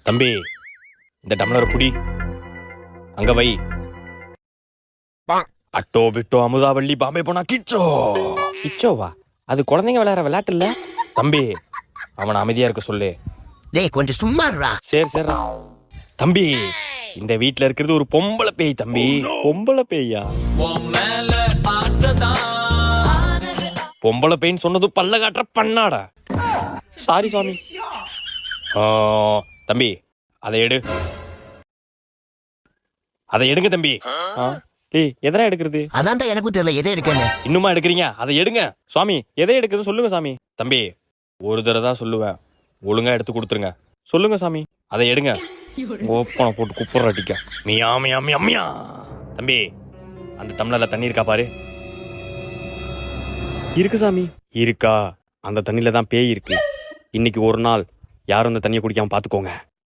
தம்பி, இந்த டம்ளர் புடி, அங்க வை. அட்டோ பிட்டோ அமுதாவள்ளி பாம்பே போனா கிச்சோ. கிச்சோவா? அது குழந்தைங்க விளையாடுற விளையாட்டு இல்ல தம்பி. அவனை அமைதியா இருக்க சொல்லு. டேய் கொஞ்சம் சும்மா இருடா. சரி சரி தம்பி, இந்த வீட்ல இருக்கிறது ஒரு பொம்பளை பேய் தம்பி. பொம்பளை பேயா? பொம்பளை பேய்ன்னு சொன்னது பல்ல காட்டுற பண்ணாடா. சாரி சாமி. தம்பி, அதை எடு. அதை எடுங்க தம்பி. டேய், எதனா எடுக்கிறது? அதான்டா எனக்கும் தெரியல எதை எடுக்கன்னு. இன்னுமா எடுக்கிறீங்க? அதை எடுங்க சுவாமி. எதை எடுக்கிறது சொல்லுங்க சாமி. தம்பி, ஒரு தடவை தான் சொல்லுவேன், ஒழுங்கா எடுத்து கொடுத்துருங்க. சொல்லுங்க சாமி, அதை எடுங்க. ஓப்பனை போட்டு குப்புற அடிக்க. மியா மியா மியா மியா. தம்பி, அந்த டம்ளர்ல தண்ணி இருக்கா பாரு. இருக்கு சாமி. இருக்கா? அந்த தண்ணியில தான் பேய் இருக்கு. இன்னைக்கு ஒரு நாள் யாரும் அந்த தண்ணியை குடிக்காம பாத்துக்கோங்க.